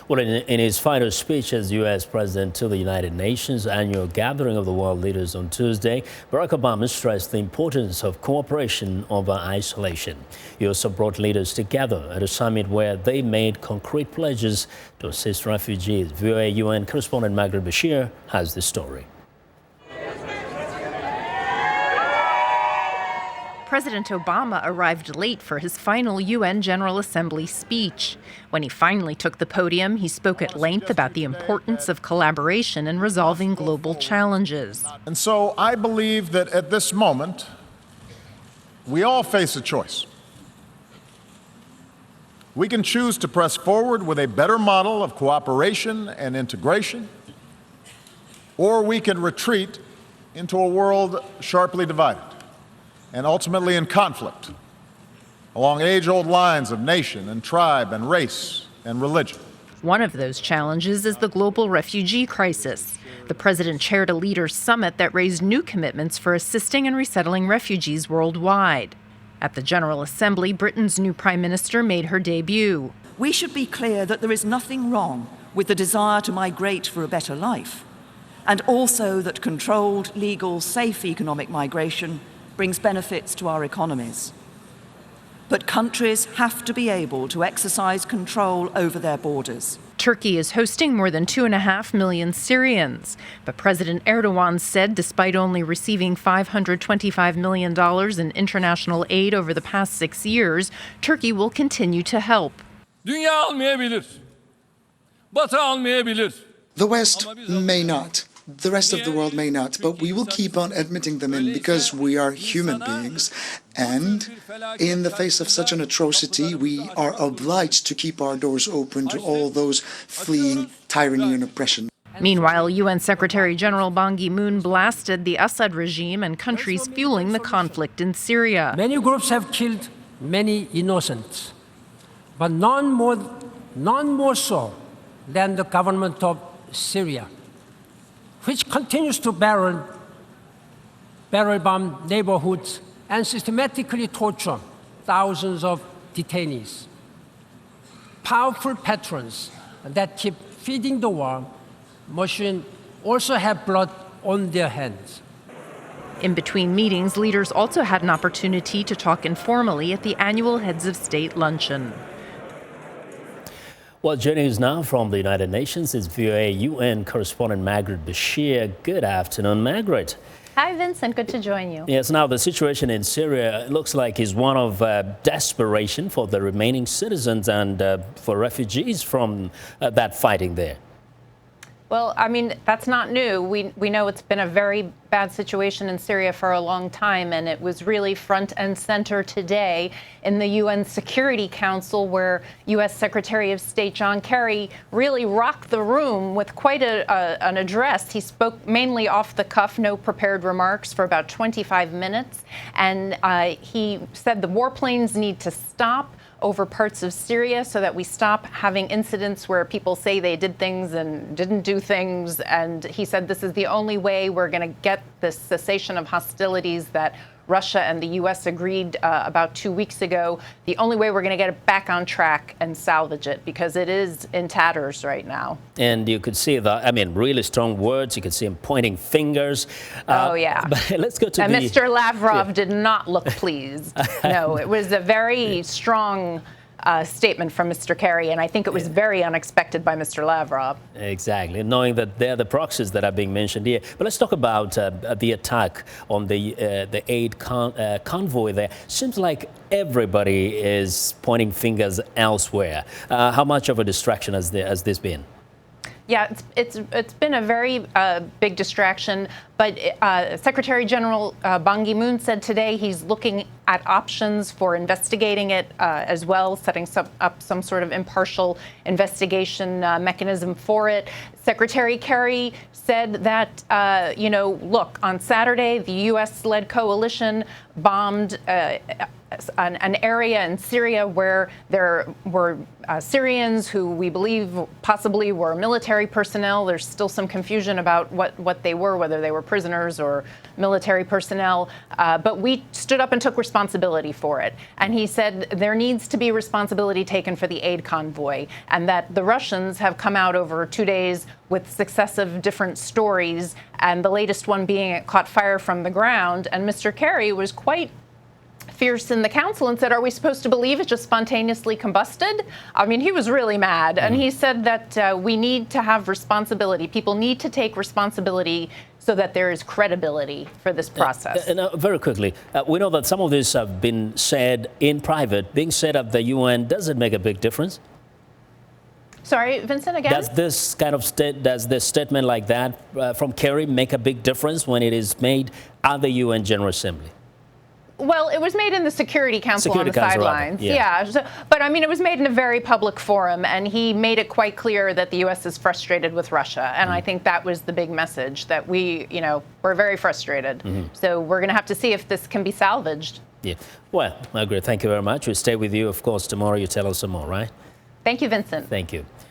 Well, in his final speech as U.S. President to the United Nations annual gathering of the world leaders on Tuesday, Barack Obama stressed the importance of cooperation over isolation. He also brought leaders together at a summit where they made concrete pledges to assist refugees. VOA UN correspondent Margaret Bashir has the story. President Obama arrived late for his final UN General Assembly speech. When he finally took the podium, he spoke at length about the importance of collaboration in resolving global challenges. And so I believe that at this moment, we all face a choice. We can choose to press forward with a better model of cooperation and integration, or we can retreat into a world sharply divided and ultimately in conflict along age-old lines of nation and tribe and race and religion. One of those challenges is the global refugee crisis. The president chaired a leaders' summit that raised new commitments for assisting and resettling refugees worldwide. At the General Assembly, Britain's new prime minister made her debut. We should be clear that there is nothing wrong with the desire to migrate for a better life, and also that controlled, legal, safe economic migration brings benefits to our economies. But countries have to be able to exercise control over their borders. Turkey is hosting more than 2.5 million Syrians. But President Erdogan said despite only receiving $525 million in international aid over the past 6 years, Turkey will continue to help. Dünya almayabilir. Batı almayabilir. The West may not. The rest of the world may not, but we will keep on admitting them in because we are human beings. And in the face of such an atrocity, we are obliged to keep our doors open to all those fleeing tyranny and oppression. Meanwhile, UN Secretary General Ban Ki-moon blasted the Assad regime and countries fueling the conflict in Syria. Many groups have killed many innocents, but none more so than the government of Syria, which continues to barrel bomb neighborhoods and systematically torture thousands of detainees. Powerful patrons that keep feeding the war machine also have blood on their hands. In between meetings, leaders also had an opportunity to talk informally at the annual Heads of State luncheon. Well, joining us now from the United Nations is VOA UN correspondent Margaret Bashir. Good afternoon, Margaret. Hi, Vincent. Good to join you. Yes, now the situation in Syria looks like is one of desperation for the remaining citizens and for refugees from that fighting there. Well, I mean, that's not new. We know it's been a very bad situation in Syria for a long time, and it was really front and center today in the UN Security Council, where U.S. Secretary of State John Kerry really rocked the room with quite an address. He spoke mainly off the cuff, no prepared remarks, for about 25 minutes, and he said the warplanes need to stop over parts of Syria so that we stop having incidents where people say they did things and didn't do things. And he said this is the only way we're going to get this cessation of hostilities that Russia and the U.S. agreed about 2 weeks ago. The only way we're going to get it back on track and salvage it, because it is in tatters right now. And you could see really strong words. You could see him pointing fingers. Oh, yeah. But let's go to and Mr. Lavrov did not look pleased. No, it was a very strong statement from Mr. Kerry, and I think it was very unexpected by Mr. Lavrov. Exactly, knowing that they're the proxies that are being mentioned here. But let's talk about the attack on the aid convoy there. Seems like everybody is pointing fingers elsewhere. How much of a distraction has this been? Yeah, it's been a very big distraction, but Secretary General Ban Ki-moon said today he's looking at options for investigating it as well, setting up some sort of impartial investigation mechanism for it. Secretary Kerry said that, look, on Saturday, the U.S.-led coalition bombed an area in Syria where there were Syrians who we believe possibly were military personnel. There's still some confusion about what they were, whether they were prisoners or military personnel, but we stood up and took responsibility for it. And he said there needs to be responsibility taken for the aid convoy, and that the Russians have come out over 2 days with successive different stories, and the latest one being it caught fire from the ground. And Mr. Kerry was quite fierce in the council and said, are we supposed to believe it just spontaneously combusted? I mean, he was really mad. And he said that we need to have responsibility. People need to take responsibility so that there is credibility for this process. Very quickly, we know that some of this have been said in private. Being said at the UN, does it make a big difference? Sorry, Vincent, again? Does this kind of statement like that from Kerry make a big difference when it is made at the UN General Assembly? Well, it was made in the Security Council on the sidelines. But I mean, it was made in a very public forum, and he made it quite clear that the U.S. is frustrated with Russia. And I think that was the big message, that we're very frustrated. So we're going to have to see if this can be salvaged. Yeah. Well, I agree. Thank you very much. We'll stay with you, of course, tomorrow. You tell us some more, right? Thank you, Vincent. Thank you.